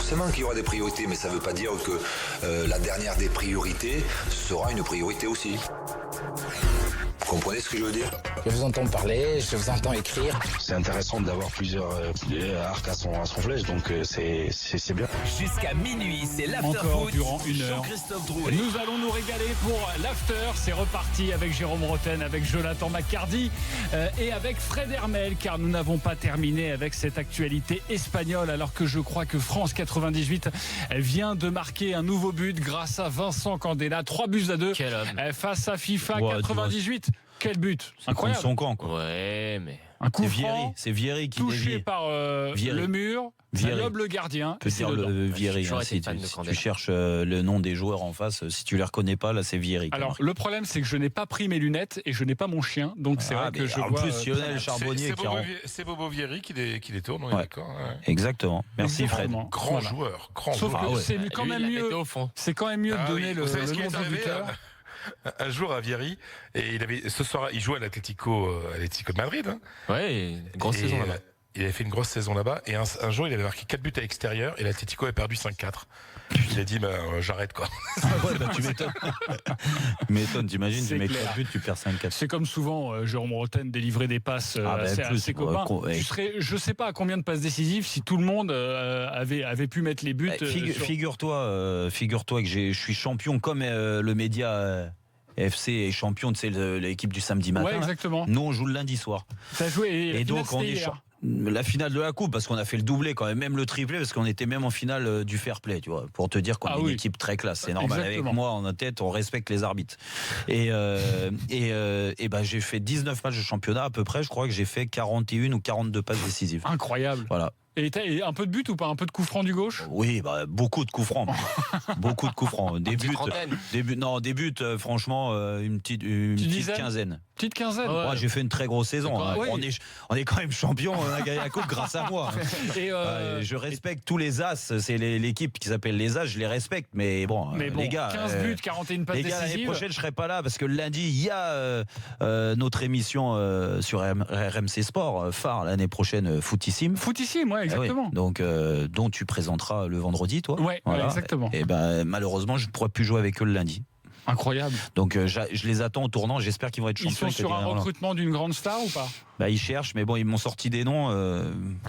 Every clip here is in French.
Forcément qu'il y aura des priorités, mais ça ne veut pas dire que la dernière des priorités sera une priorité aussi. Vous comprenez ce que je veux dire? Je vous entends parler, je vous entends écrire. C'est intéressant d'avoir plusieurs arcs à son flèche, donc c'est bien. Jusqu'à minuit, c'est l'after Encore foot. durant une heure. Jean-Christophe Drouet. Nous allons nous régaler pour l'after. C'est reparti avec Jérôme Roten, avec Jonathan McCardy et avec Fred Hermel, car nous n'avons pas terminé avec cette actualité espagnole, alors que je crois que France 98 vient de marquer un nouveau but grâce à Vincent Candela. 3-2 Quel homme. Face à FIFA 98. Quel but incroyable. Son camp, quoi. Ouais, mais Un coup C'est franc, Vieri qui touché dévie. par Vieri. le mur, ça Vieri. lobe le gardien. Peut et c'est dire dedans. le Vieri. J'ai toujours Si été fan de tu Candela. cherches le nom des joueurs en face, si tu les reconnais pas, là c'est Vieri. Alors le problème, c'est que je n'ai pas pris mes lunettes et je n'ai pas mon chien, donc c'est vrai que je en vois. plus, Lionel Charbonnier qui rend- C'est Bobo Vieri qui les tourne, on est Ouais. d'accord. Ouais. Exactement. Merci Fred. Exactement. Grand Voilà. joueur, Sauf joueur. que c'est quand lui, même il la mieux. mettait au fond. C'est quand même mieux de Ah donner oui, le vous savez ce qui nom est du arrivé, buteur. Un jour à Vieri, et il avait ce soir, il jouait à l'Atlético de Madrid. Hein, ouais, grosse et, saison là-bas. Il avait fait une grosse saison là-bas, et un jour il avait marqué 4 buts à l'extérieur, et l'Atlético avait perdu 5-4. Il a dit j'arrête quoi. Ouais, bah, tu m'étonnes. Tu m'étonnes, t'imagines, C'est tu mets clair. 4 buts, tu perds 5-4. C'est comme souvent, Jérôme Roten délivrer des passes Ah, à plus, ses copains. ouais. Je ne sais pas à combien de passes décisives si tout le monde avait pu mettre les buts. Figure-toi que je suis champion comme le média FC est champion, tu sais, l'équipe du samedi matin. Ouais, là. exactement. Nous, on joue le lundi soir. T'as joué Et donc, on est la finale de la coupe, parce qu'on a fait le doublé quand même le triplé, parce qu'on était même en finale du fair play, tu vois, pour te dire qu'on est une équipe très classe. C'est normal. Exactement. Avec moi en tête, on respecte les arbitres. Et ben j'ai fait 19 matchs de championnat à peu près. Je crois que j'ai fait 41 ou 42 passes décisives. Incroyable. Voilà. Et t'as un peu de but ou pas? Un peu de coup franc du gauche? Oui, bah, beaucoup de coups francs. Beaucoup de coups francs. Des buts, franchement, une petite quinzaine. Petite quinzaine. Moi, j'ai fait une très grosse saison. Hein. Ouais. On est quand même champion. On a gagné la coupe grâce à moi. Et je respecte tous les As. C'est l'équipe qui s'appelle les As. Je les respecte. Mais bon, les gars. 15 buts, 41 passes les gars, décisives. l'année prochaine, je serai pas là parce que lundi, il y a notre émission sur RMC Sport, phare l'année prochaine, Footissime. Footissime, ouais, exactement. Ah oui. Donc, dont tu présenteras le vendredi, toi. Ouais, exactement. Et ben, malheureusement, je ne pourrai plus jouer avec eux le lundi. Incroyable. Donc, je les attends au tournant. J'espère qu'ils vont être Ils champions. sont sur un recrutement d'une grande star ou pas? Bah, ils cherchent, mais bon, ils m'ont sorti des noms.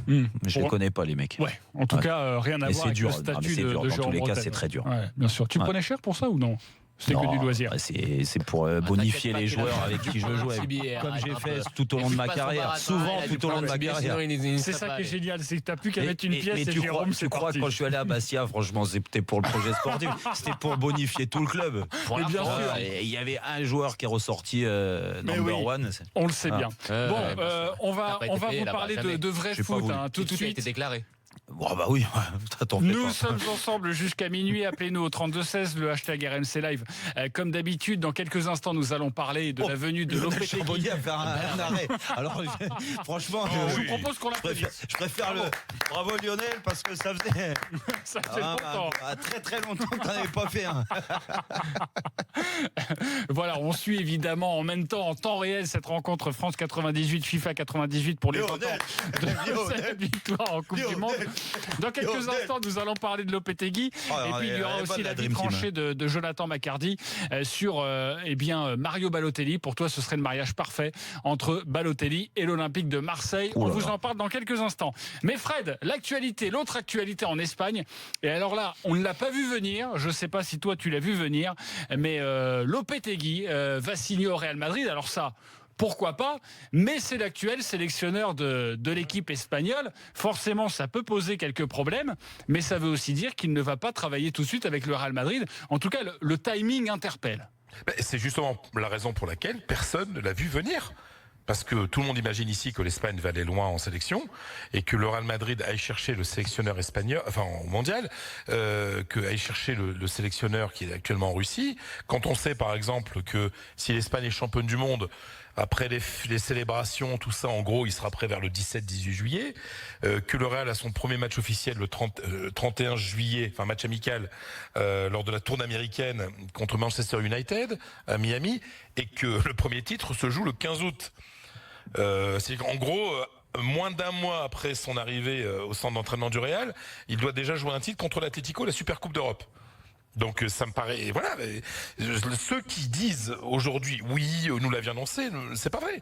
Je les connais pas, les mecs. Ouais. En tout cas, rien à Et voir c'est avec dur. le statut c'est de dur. Dans Jérôme tous les cas, Roten. c'est très dur. Ouais, bien sûr. Tu le prenais cher pour ça ou non? C'était que du loisir. C'est pour bonifier les joueurs avec qui je joue, comme j'ai fait tout au long de ma carrière. Souvent, tout au long de ma carrière. C'est ça qui est génial, c'est que t'as plus qu'à mettre une pièce et tu Jérôme, crois que quand je suis allé à Bastia, franchement, c'était pour le projet sportif. C'était pour bonifier tout le club. Mais bien sûr. Il y avait un joueur qui est ressorti number one. On le sait bien. Ouais, Bon, ouais, on va été vous payé là-bas, parler jamais. de vrai J'ai pas foot voulu. tout de Tout a été suite. déclaré. Bon, bah oui, t'en fais Nous pas. sommes ensemble jusqu'à minuit. Appelez-nous au 32-16, le hashtag RMC Live. Comme d'habitude, dans quelques instants, nous allons parler de la venue de Lionel Lopetegui. Charbonnier a fait un arrêt. Alors, franchement, Je vous propose qu'on l'applaudisse. je préfère le. Bravo Lionel, parce que ça faisait. Ça fait longtemps. Très très longtemps que t'en avais pas fait un. Voilà, on suit évidemment en même temps, en temps réel, cette rencontre France 98, FIFA 98 pour les 20 ans de cette victoire en Coupe du Monde. Dans quelques instants, nous allons parler de Lopetegui. Et puis, il y aura aussi la vie tranchée de Jonathan McCardy sur Mario Balotelli. Pour toi, ce serait le mariage parfait entre Balotelli et l'Olympique de Marseille. On vous en parle dans quelques instants. Mais Fred, l'actualité, l'autre actualité en Espagne. Et alors là, on ne l'a pas vu venir. Je ne sais pas si toi, tu l'as vu venir. Mais Lopetegui va signer au Real Madrid. Alors ça... Pourquoi pas? Mais c'est l'actuel sélectionneur de l'équipe espagnole. Forcément, ça peut poser quelques problèmes, mais ça veut aussi dire qu'il ne va pas travailler tout de suite avec le Real Madrid. En tout cas, le timing interpelle. C'est justement la raison pour laquelle personne ne l'a vu venir. Parce que tout le monde imagine ici que l'Espagne va aller loin en sélection et que le Real Madrid aille chercher le sélectionneur espagnol, enfin au mondial, que aille chercher le sélectionneur qui est actuellement en Russie. Quand on sait par exemple que si l'Espagne est championne du monde, après les célébrations, tout ça, en gros, il sera prêt vers le 17-18 juillet, que le Real a son premier match officiel le 31 juillet, enfin match amical, lors de la tournée américaine contre Manchester United à Miami, et que le premier titre se joue le 15 août. C'est qu'en gros, moins d'un mois après son arrivée au centre d'entraînement du Real, il doit déjà jouer un titre contre l'Atlético, la Supercoupe d'Europe. Donc ça me paraît, voilà, ceux qui disent aujourd'hui, oui, nous l'avions annoncé, c'est pas vrai.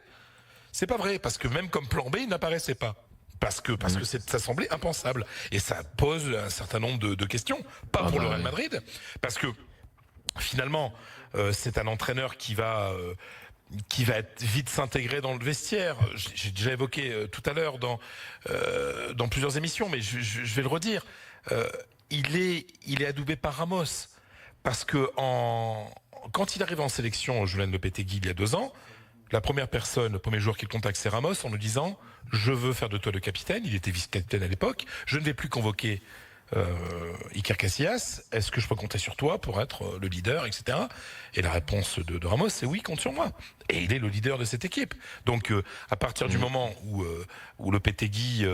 C'est pas vrai, parce que même comme plan B, il n'apparaissait pas. Parce que ça semblait impensable. Et ça pose un certain nombre de questions. Pas pour le Real Madrid, parce que finalement, c'est un entraîneur qui va être vite s'intégrer dans le vestiaire. J'ai déjà évoqué tout à l'heure dans plusieurs émissions, mais je vais le redire. Il est adoubé par Ramos. Parce que quand il arrive en sélection, Julen Lopetegui, il y a 2 ans, le premier joueur qu'il contacte, c'est Ramos, en lui disant « Je veux faire de toi le capitaine ». Il était vice-capitaine à l'époque. « Je ne vais plus convoquer Iker Casillas. Est-ce que je peux compter sur toi pour être le leader, etc. » Et la réponse de Ramos, c'est « Oui, compte sur moi ». Et il est le leader de cette équipe. Donc, à partir du moment où Lopetegui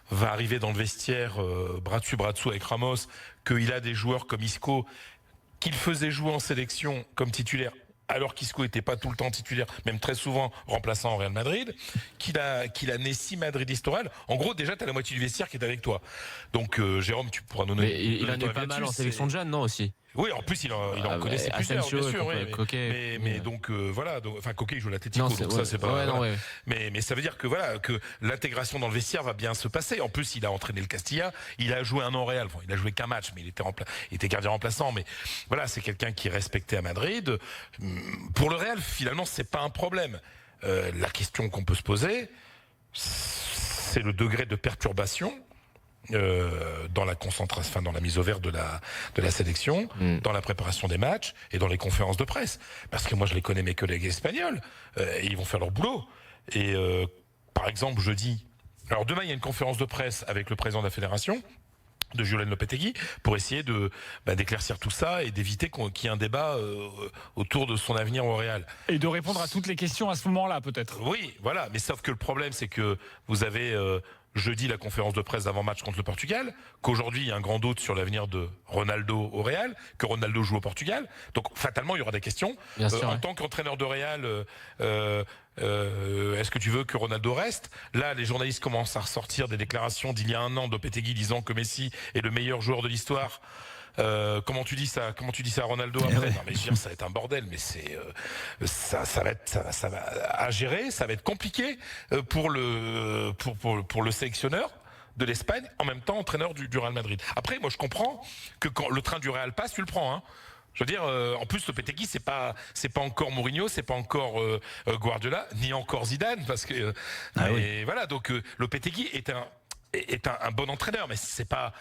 va arriver dans le vestiaire, bras dessus, bras dessous avec Ramos, qu'il a des joueurs comme Isco, qu'il faisait jouer en sélection comme titulaire, alors qu'Isco n'était pas tout le temps titulaire, même très souvent remplaçant au Real Madrid, qu'il a né 6 madridistes au Real. En gros, déjà, tu as la moitié du vestiaire qui est avec toi. Donc, Jérôme, tu pourras nous donner... Mais il en a eu pas mal en sélection de jeunes, non, aussi? Oui, en plus, il en connaissait plusieurs, bien sûr. Coquet, mais donc, voilà. Enfin, Coquet, il joue l'Atlético, donc ça, c'est pas... Mais ça veut dire que, voilà, que l'intégration dans le vestiaire va bien se passer. En plus, il a entraîné le Castilla. Il a joué un an au Real. Enfin, il a joué qu'un match, mais il était gardien remplaçant. Mais voilà, c'est quelqu'un qui est respecté à Madrid. Pour le Real, finalement, c'est pas un problème. La question qu'on peut se poser, c'est le degré de perturbation dans la concentration, dans la mise au vert de la sélection, dans la préparation des matchs et dans les conférences de presse. Parce que moi, je les connais, mes collègues espagnols, et ils vont faire leur boulot. Et par exemple, jeudi, alors demain, il y a une conférence de presse avec le président de la fédération, de Julen Lopetegui, pour essayer d'éclaircir tout ça et d'éviter qu'il y ait un débat autour de son avenir au Real. Et de répondre à toutes les questions à ce moment-là, peut-être. Oui, voilà. Mais sauf que le problème, c'est que vous avez jeudi la conférence de presse d'avant-match contre le Portugal, qu'aujourd'hui il y a un grand doute sur l'avenir de Ronaldo au Real, que Ronaldo joue au Portugal. Donc fatalement, il y aura des questions. En tant qu'entraîneur de Real, est-ce que tu veux que Ronaldo reste? Là, les journalistes commencent à ressortir des déclarations d'il y a 1 an de Lopetegui disant que Messi est le meilleur joueur de l'histoire. Comment tu dis ça à Ronaldo après? Non, mais je veux dire, ça va être un bordel, mais ça va à gérer, ça va être compliqué pour le sélectionneur de l'Espagne, en même temps entraîneur du Real Madrid. Après, moi je comprends que quand le train du Real passe, tu le prends, hein. Je veux dire, en plus, Lopetegui, c'est pas encore Mourinho, c'est pas encore Guardiola, ni encore Zidane, parce que voilà. Donc Lopetegui est un bon entraîneur, mais c'est pas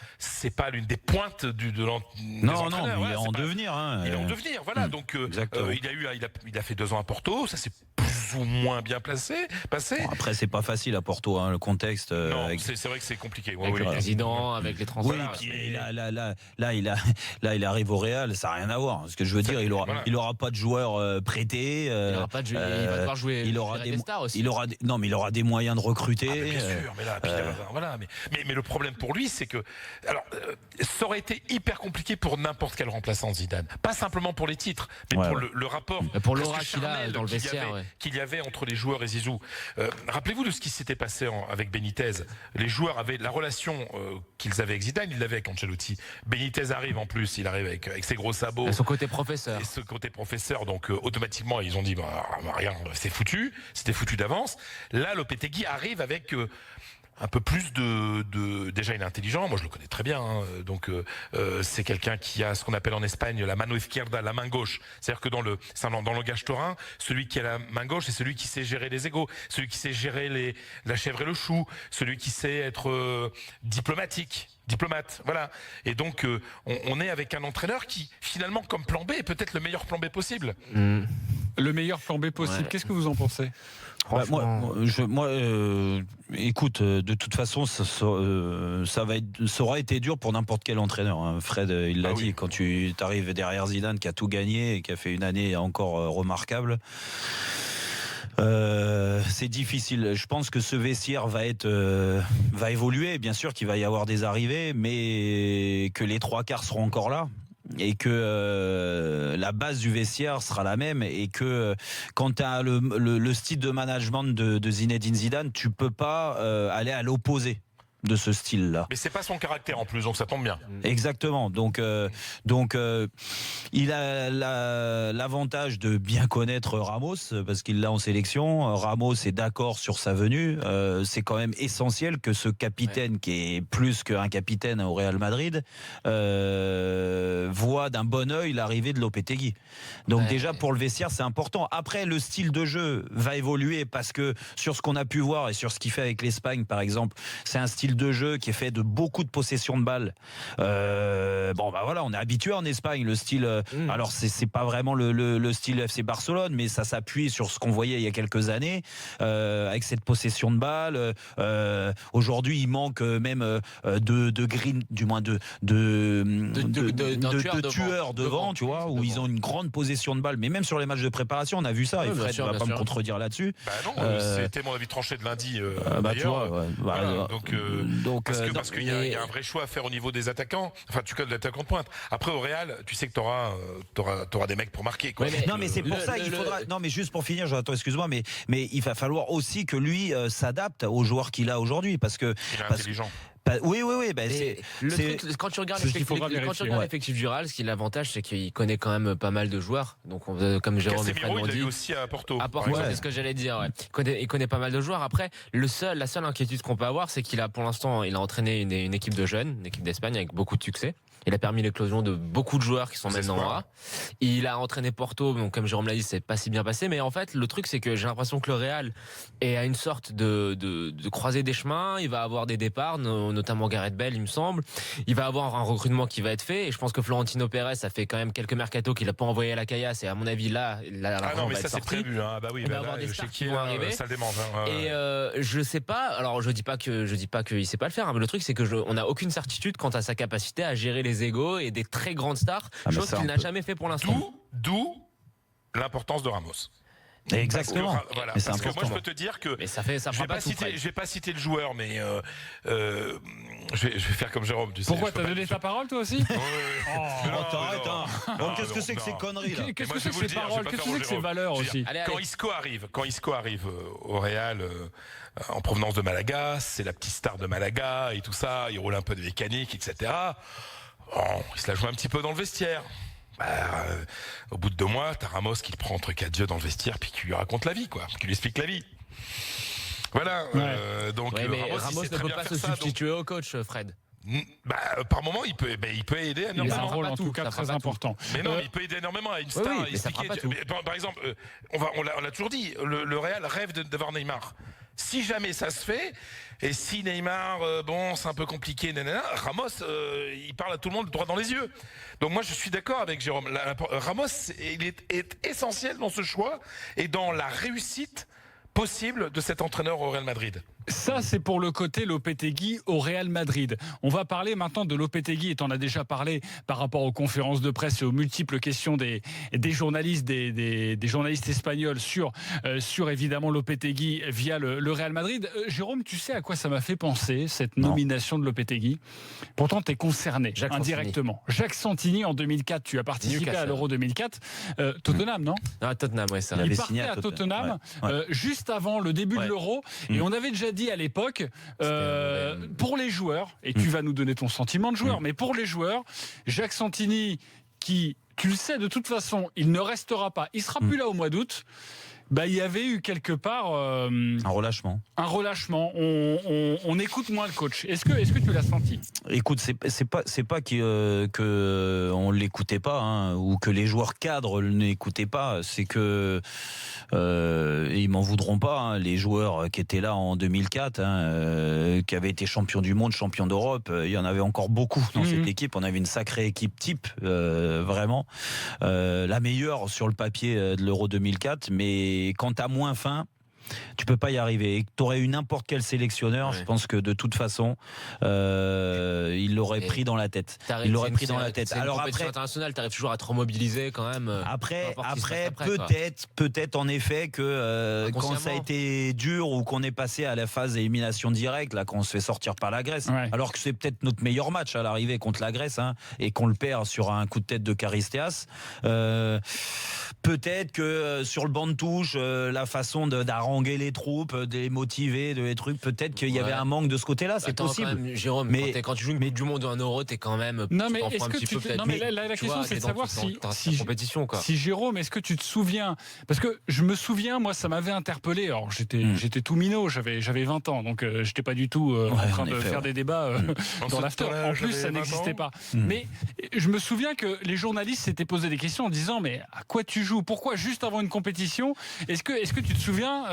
l'une des pointes des entraîneurs. Non, mais il est en devenir. Il est en devenir, voilà. Donc il a fait 2 ans à Porto, ça s'est plus ou moins bien passé. Bon, après, c'est pas facile à Porto, hein, le contexte. Non, c'est vrai que c'est compliqué. Avec le président, avec les transferts. Oui, puis là, il arrive au Real, ça n'a rien à voir. Ce que je veux dire, il aura pas de joueurs prêtés. Il aura pas de joueurs, il va devoir jouer. Il aura des stars aussi. Mais il aura des moyens de recruter. Bien sûr, mais là, voilà. Mais le problème pour lui, c'est que, alors, ça aurait été hyper compliqué pour n'importe quel remplaçant de Zidane. Pas simplement pour les titres, mais pour le rapport. Pour l'aura qu'il a dans le vestiaire. Qu'il y avait entre les joueurs et Zizou. Rappelez-vous de ce qui s'était passé avec Benitez. Les joueurs avaient la relation qu'ils avaient avec Zidane, ils l'avaient avec Ancelotti. Benitez arrive en plus, il arrive avec ses gros sabots. Et son côté professeur. Et ce côté professeur, donc automatiquement, ils ont dit, rien, c'est foutu. C'était foutu d'avance. Là, Lopetegui arrive avec un peu plus déjà il est intelligent, moi je le connais très bien, hein. Donc c'est quelqu'un qui a ce qu'on appelle en Espagne la mano izquierda, la main gauche. C'est-à-dire que dans le langage taurin, celui qui a la main gauche, c'est celui qui sait gérer les égos, celui qui sait gérer la chèvre et le chou, celui qui sait être diplomate, voilà. Et donc on est avec un entraîneur qui finalement comme plan B est peut-être le meilleur plan B possible. Le meilleur plan B possible, qu'est-ce que vous en pensez? Écoute, de toute façon, ça aura été dur pour n'importe quel entraîneur, hein. Fred, il l'a dit, quand tu arrives derrière Zidane qui a tout gagné et qui a fait une année encore remarquable. C'est difficile. Je pense que ce vestiaire va évoluer. Bien sûr qu'il va y avoir des arrivées, mais que les 3/4 seront encore là. la base du vestiaire sera la même et que quand tu as le style de management de Zinedine Zidane, tu peux pas aller à l'opposé de ce style-là. Mais c'est pas son caractère en plus, donc ça tombe bien. Exactement. Donc, il a l'avantage de bien connaître Ramos parce qu'il l'a en sélection. Ramos est d'accord sur sa venue. C'est quand même essentiel que ce capitaine, qui est plus qu'un capitaine au Real Madrid, voit d'un bon œil l'arrivée de Lopetegui. Donc déjà pour le vestiaire, c'est important. Après, le style de jeu va évoluer parce que sur ce qu'on a pu voir et sur ce qu'il fait avec l'Espagne, par exemple, c'est un style de jeu qui est fait de beaucoup de possession de balles. On est habitué en Espagne, le style. Alors c'est pas vraiment le style FC Barcelone, mais ça s'appuie sur ce qu'on voyait il y a quelques années avec cette possession de balles. Aujourd'hui, il manque même de green, du moins de tueurs devant, tu vois, où ils ont une grande possession de balles. Mais même sur les matchs de préparation, on a vu ça. Et Fred ne va pas me contredire là-dessus. Bah non, c'était mon avis tranché de lundi. Tu vois, parce qu'il y a un vrai choix à faire au niveau des attaquants. Enfin, tu connais l'attaquant de pointe. Après, au Real, tu sais que t'auras des mecs pour marquer, quoi. Non, mais c'est pour ça qu'il faudra. Non, mais juste pour finir, Jonathan, excuse-moi, mais il va falloir aussi que lui s'adapte aux joueurs qu'il a aujourd'hui, parce que. Il est intelligent. Oui. Quand tu regardes l'effectif du Real, ce qui est l'avantage, c'est qu'il connaît quand même pas mal de joueurs. Donc, comme Jérôme et Fred l'ont dit. Il a eu aussi à Porto. C'est ce que j'allais dire. Ouais. Il connaît pas mal de joueurs. Après, la seule inquiétude qu'on peut avoir, c'est qu'il a pour l'instant, il a entraîné une équipe de jeunes, une équipe d'Espagne avec beaucoup de succès. Il a permis l'éclosion de beaucoup de joueurs qui sont maintenant en A. Il a entraîné Porto, donc comme Jérôme l'a dit, c'est pas si bien passé. Mais en fait, le truc, c'est que j'ai l'impression que le Real est à une sorte de croisée des chemins. Il va avoir des départs, notamment Gareth Bale, il me semble. Il va avoir un recrutement qui va être fait. Et je pense que Florentino Pérez, ça fait quand même quelques mercato qu'il a pas envoyé à la caillasse. Et à mon avis, là non, mais ça c'est prévu. Hein. Bah oui, il va avoir des stars qui vont arriver. Ça le démange. Et je sais pas. Alors, je dis pas qu'il sait pas le faire. Hein, mais le truc, c'est que on n'a aucune certitude quant à sa capacité à gérer les égos et des très grandes stars, chose qu'il n'a jamais fait pour l'instant. D'où l'importance de Ramos. Exactement. Parce que moi je peux te dire que je vais pas citer le joueur, mais je vais faire comme Jérôme. Tu sais, pourquoi t'as donné ta parole toi aussi? T'arrêtes. Qu'est-ce que c'est que ces conneries là? Qu'est-ce que c'est que ces paroles? Qu'est-ce que c'est que ces valeurs aussi? Quand Isco arrive au Real en provenance de Malaga, c'est la petite star de Malaga et tout ça, il roule un peu de mécanique, etc. Il se la joue un petit peu dans le vestiaire. Au bout de 2 mois, t'as Ramos qui le prend entre 4 yeux dans le vestiaire puis qui lui raconte la vie, quoi, qui lui explique la vie. Voilà. Mais Ramos ne peut pas se substituer au coach, Fred. Par moment, il peut aider énormément. Il a un rôle en tout cas très important. Mais non, il peut aider énormément à une star. Oui, expliquer. Par exemple, on l'a toujours dit, le Real rêve d'avoir Neymar. Si jamais ça se fait, et si Neymar, c'est un peu compliqué, Ramos, il parle à tout le monde droit dans les yeux. Donc moi, je suis d'accord avec Jérôme. Ramos, il est essentiel dans ce choix et dans la réussite possible de cet entraîneur au Real Madrid. Ça, c'est pour le côté Lopetegui au Real Madrid. On va parler maintenant de Lopetegui, et t'en as déjà parlé par rapport aux conférences de presse et aux multiples questions des journalistes, des journalistes espagnols sur évidemment Lopetegui via le Real Madrid. Jérôme, tu sais à quoi ça m'a fait penser, cette nomination de Lopetegui? Pourtant, t'es concerné indirectement. Jacques Santini, en 2004, tu as participé à l'Euro 2004. Tottenham, non? Tottenham, ouais, ça. Il partait à Tottenham juste avant le début de l'Euro, et on avait déjà dit à l'époque, pour les joueurs, et tu vas nous donner ton sentiment de joueur, mais pour les joueurs, Jacques Santini, qui, tu le sais, de toute façon, il ne restera pas, il sera plus là au mois d'août. Il y avait eu quelque part un relâchement. On écoute moins le coach. Est-ce que tu l'as senti? Écoute, c'est pas que on l'écoutait pas, ou que les joueurs cadres n'écoutaient pas. C'est que ils m'en voudront pas. Les joueurs qui étaient là en 2004, qui avaient été champions du monde, champions d'Europe, il y en avait encore beaucoup dans cette équipe. On avait une sacrée équipe type, vraiment la meilleure sur le papier de l'Euro 2004, mais quand t'as moins faim, tu peux pas y arriver. Et que t'aurais eu n'importe quel sélectionneur, je pense que de toute façon, il l'aurait pris dans la tête. Il l'aurait pris dans la tête. Alors après, international, t'arrives toujours à te remobiliser quand même. Après, peut-être en effet que quand ça a été dur ou qu'on est passé à la phase d'élimination directe, là, quand on se fait sortir par la Grèce, alors que c'est peut-être notre meilleur match à l'arrivée contre la Grèce, hein, et qu'on le perd sur un coup de tête de Charisteas. Peut-être que sur le banc de touche, la façon d'haranguer les troupes, de les motiver, de les trucs, peut-être qu'il y avait un manque de ce côté-là, c'est possible. Quand même, Jérôme, mais quand tu joues une Coupe du Monde ou un Euro, t'es quand même. Non, mais est-ce que tu non, mais la question, c'est de savoir si compétition, quoi. Si Jérôme, est-ce que tu te souviens, parce que je me souviens, moi, ça m'avait interpellé. Alors j'étais tout minot, j'avais 20 ans, donc j'étais pas du tout en train de faire des débats dans l'after. En plus, ça n'existait pas. Mais je me souviens que les journalistes s'étaient posé des questions en disant, mais à quoi tu joues? Pourquoi juste avant une compétition? Est-ce que tu te souviens,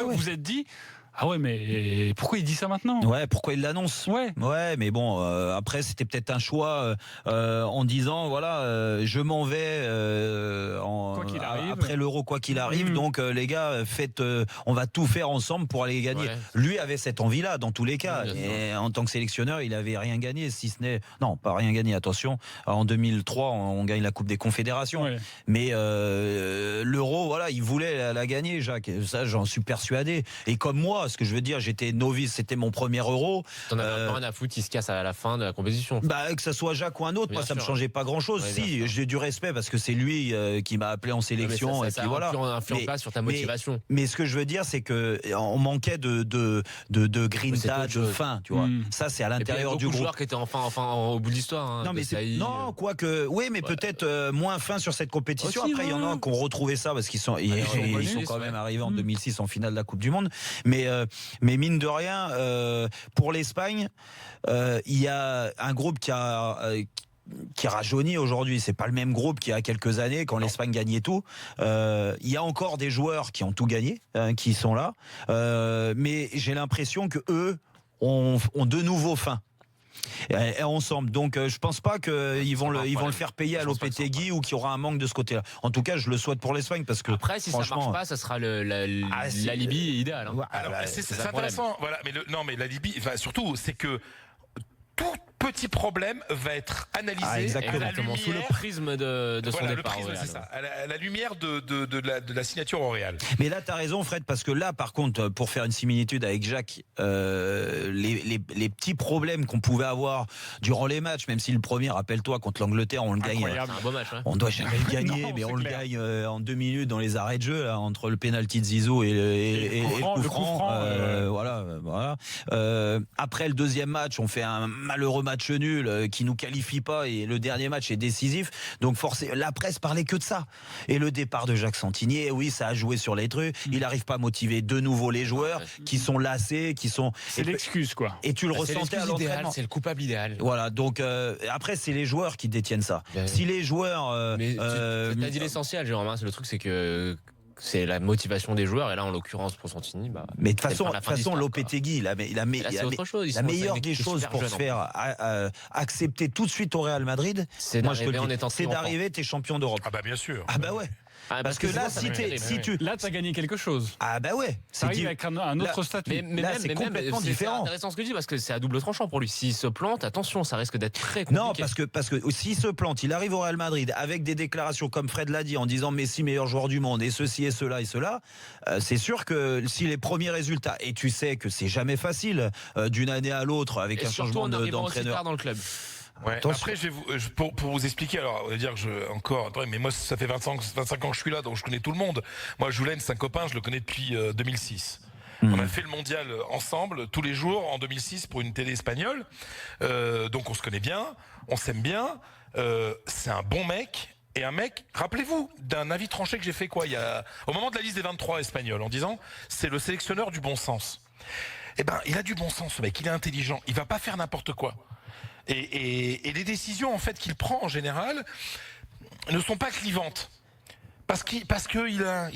vous vous êtes dit, ah ouais, mais pourquoi il dit ça maintenant? Ouais, pourquoi il l'annonce? Ouais, mais bon, après c'était peut-être un choix en disant voilà, je m'en vais après l'Euro quoi qu'il arrive. Donc les gars, on va tout faire ensemble pour aller gagner. Lui avait cette envie-là dans tous les cas. Et en tant que sélectionneur, il avait rien gagné, si ce n'est pas rien gagné. Attention, en 2003, on gagne la Coupe des Confédérations. Mais l'Euro, voilà, il voulait la gagner, Jacques. Ça, j'en suis persuadé. Et comme moi. Ce que je veux dire, j'étais novice, c'était mon premier Euro. T'en avais rien à foutre, il se casse à la fin de la compétition. Que ça soit Jacques ou un autre, moi ça me changeait pas grand-chose. Si, j'ai du respect parce que c'est lui qui m'a appelé en sélection. Ça influe pas sur ta motivation. Mais ce que je veux dire, c'est que on manquait de grinta, de fin, tu vois. Ça, c'est à l'intérieur du groupe. Joueurs qui étaient enfin au bout de l'histoire. Quoique, oui, mais peut-être moins fin sur cette compétition. Après, il y en a qui ont retrouvé ça parce qu'ils sont quand même arrivés en 2006 en finale de la Coupe du Monde. Mais mine de rien, pour l'Espagne, il y a un groupe qui rajeunit aujourd'hui. C'est pas le même groupe qu'il y a quelques années quand l'Espagne gagnait tout. Il y a encore des joueurs qui ont tout gagné, qui sont là, mais j'ai l'impression que eux ont de nouveau faim. Et ensemble, donc je pense pas qu'ils vont le faire payer à Lopetegui ou qu'il y aura un manque de ce côté-là. En tout cas, je le souhaite pour l'Espagne parce que après, si ça marche pas, ça sera l'alibi idéal. Hein. Alors, c'est intéressant. Voilà, mais l'alibi, surtout, c'est que tout petit problème va être analysé sous le prisme de son départ. C'est ça, à la lumière de la signature au Real. Mais là, tu as raison, Fred, parce que là, par contre, pour faire une similitude avec Jacques, les petits problèmes qu'on pouvait avoir durant les matchs, même si le premier, rappelle-toi, contre l'Angleterre, on le gagne. C'est un beau match. On doit jamais le gagner, mais on le gagne en 2 minutes dans les arrêts de jeu, là, entre le pénalty de Zizou et le coup franc. Voilà. Après le deuxième match, on fait un malheureux match nul qui nous qualifie pas et le dernier match est décisif. Donc la presse parlait que de ça. Et le départ de Jacques Santinier, oui, ça a joué sur les trucs. Il n'arrive pas à motiver de nouveau les joueurs qui sont lassés, C'est l'excuse, quoi. Et tu le ressentais à l'entraînement. C'est le coupable idéal. Voilà. Donc après, c'est les joueurs qui détiennent ça. Si les joueurs, tu as dit l'essentiel, Jérôme. Le truc, c'est que c'est la motivation des joueurs, et là en l'occurrence pour Santini, mais de toute façon Lopetegui la meilleure des choses pour se faire accepter tout de suite au Real Madrid, c'est d'arriver, t'es champion d'Europe. Ah bah bien sûr. Ah bah ouais. Parce que là, là, t'as gagné quelque chose. Ah bah ouais. Ça arrive avec un autre statut. Mais là, c'est complètement différent. C'est intéressant ce que tu dis parce que c'est à double tranchant pour lui. S'il se plante, attention, ça risque d'être très compliqué. Non, parce que s'il se plante, il arrive au Real Madrid avec des déclarations comme Fred l'a dit en disant Messi meilleur joueur du monde et ceci et cela et cela. C'est sûr que si les premiers résultats, et tu sais que c'est jamais facile d'une année à l'autre avec un changement d'entraîneur dans le club. Ouais. Après, pour vous expliquer, alors, on va dire mais moi, ça fait 25 ans que je suis là, donc je connais tout le monde. Moi, Joulen, c'est un copain, je le connais depuis 2006. On a fait le mondial ensemble, tous les jours, en 2006, pour une télé espagnole. Donc, on se connaît bien, on s'aime bien. C'est un bon mec. Et un mec, rappelez-vous d'un avis tranché que j'ai fait au moment de la liste des 23 espagnols, en disant, c'est le sélectionneur du bon sens. Eh ben, il a du bon sens, ce mec, il est intelligent, il va pas faire n'importe quoi. Et les décisions en fait qu'il prend en général ne sont pas clivantes. Parce qu'il a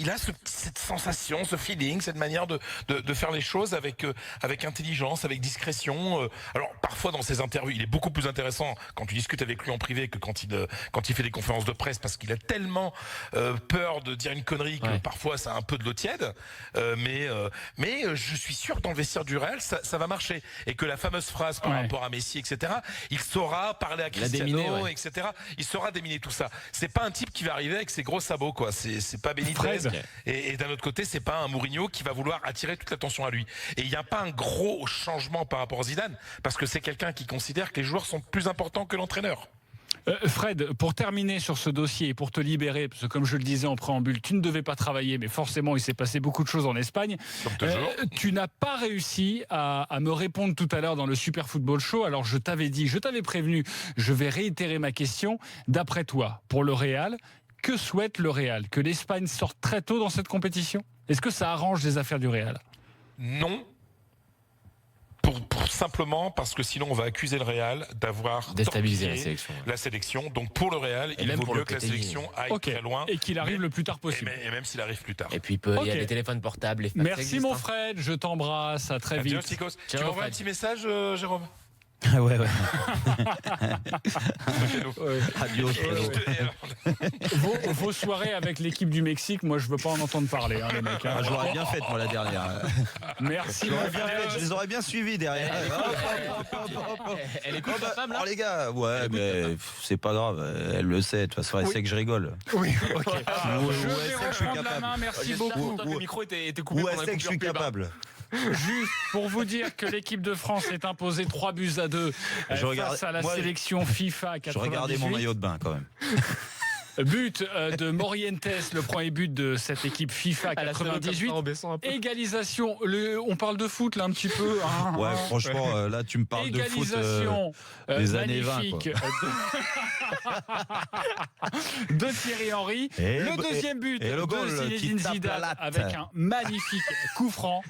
cette sensation, ce feeling, cette manière de faire les choses avec intelligence, avec discrétion. Alors parfois dans ses interviews, il est beaucoup plus intéressant quand tu discutes avec lui en privé que quand il fait des conférences de presse, parce qu'il a tellement peur de dire une connerie que parfois ça a un peu de l'eau tiède. Mais je suis sûr que dans le vestiaire du Real, ça va marcher, et que la fameuse phrase par rapport à Messi, etc. Il saura parler à Cristiano, etc. Il saura déminer tout ça. C'est pas un type qui va arriver avec ses gros sabots, quoi. C'est pas Benitez. Et d'un autre côté, c'est pas un Mourinho qui va vouloir attirer toute l'attention à lui. Et il n'y a pas un gros changement par rapport à Zidane, parce que c'est quelqu'un qui considère que les joueurs sont plus importants que l'entraîneur. Fred, pour terminer sur ce dossier et pour te libérer, parce que comme je le disais en préambule, tu ne devais pas travailler, mais forcément il s'est passé beaucoup de choses en Espagne. Tu n'as pas réussi à me répondre tout à l'heure dans le Super Football Show. Alors je t'avais prévenu, je vais réitérer ma question. D'après toi, pour le Real, que souhaite le Real? Que l'Espagne sorte très tôt dans cette compétition? Est-ce que ça arrange les affaires du Real? Non. Simplement parce que sinon on va accuser le Real d'avoir déstabilisé la sélection. Donc pour le Real, il vaut mieux que la sélection aille très loin. Et qu'il arrive le plus tard possible. Et même s'il arrive plus tard. Et puis il y a les téléphones portables. Merci mon Fred, je t'embrasse, à très vite. Tu m'envoies un petit message, Jérôme? Ouais. Adios. Vos soirées avec l'équipe du Mexique, moi je veux pas en entendre parler, les mecs. Je l'aurais bien faite, moi, la dernière. Merci. Je les aurais bien suivis derrière. Elle écoute sa femme, là? Oh les gars, mais c'est pas grave, elle le sait, de toute façon elle sait que je rigole. Oui, ok. Je vais reprendre la main, merci beaucoup. Le micro était coupé. Ou elle sait que je suis capable. Juste pour vous dire que l'équipe de France est imposée 3-2 face à la sélection FIFA 98. Je regardais mon maillot de bain quand même. But de Morientes, le premier but de cette équipe FIFA 98. Égalisation, on parle de foot là un petit peu. Ouais, franchement, là tu me parles de foot des années 20. De Thierry Henry. Le deuxième but de Zinedine Zidane avec un magnifique coup franc.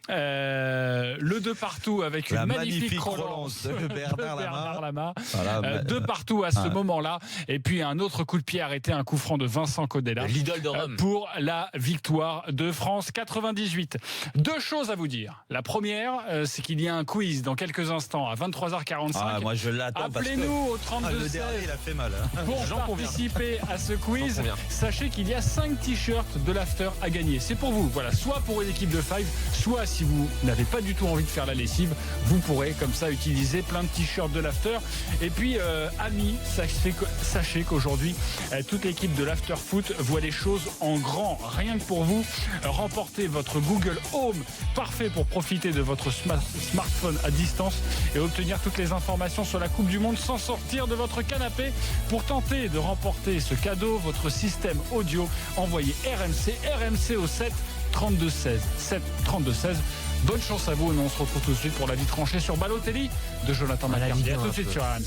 Le 2-2 avec une magnifique relance de Bernard Lama. Voilà, 2-2 à ce moment-là. Et puis un autre coup de pied arrêté, un coup franc de Vincent Codella. L'idole de Rome. Pour la victoire de France 98. Deux choses à vous dire. La première, c'est qu'il y a un quiz dans quelques instants à 23h45. Moi je l'attends. Appelez-nous au 32 le dernier, il a fait mal. Pour participer à ce quiz, sachez qu'il y a 5 t-shirts de l'after à gagner. C'est pour vous. Voilà, soit pour une équipe de 5, soit si vous n'avez pas du tout envie de faire la lessive, vous pourrez comme ça utiliser plein de t-shirts de l'after. Et puis amis, sachez qu'aujourd'hui toute l'équipe de l'after foot voit les choses en grand. Rien que pour vous, remportez votre Google Home parfait pour profiter de votre smartphone à distance et obtenir toutes les informations sur la Coupe du Monde sans sortir de votre canapé. Pour tenter de remporter ce cadeau, votre système audio, envoyez RMC au 7 32 16 7 32 16. Bonne chance à vous et on se retrouve tout de suite pour la vie tranchée sur Balotelli de Jonathan McCarthy. À tout de suite sur RMC.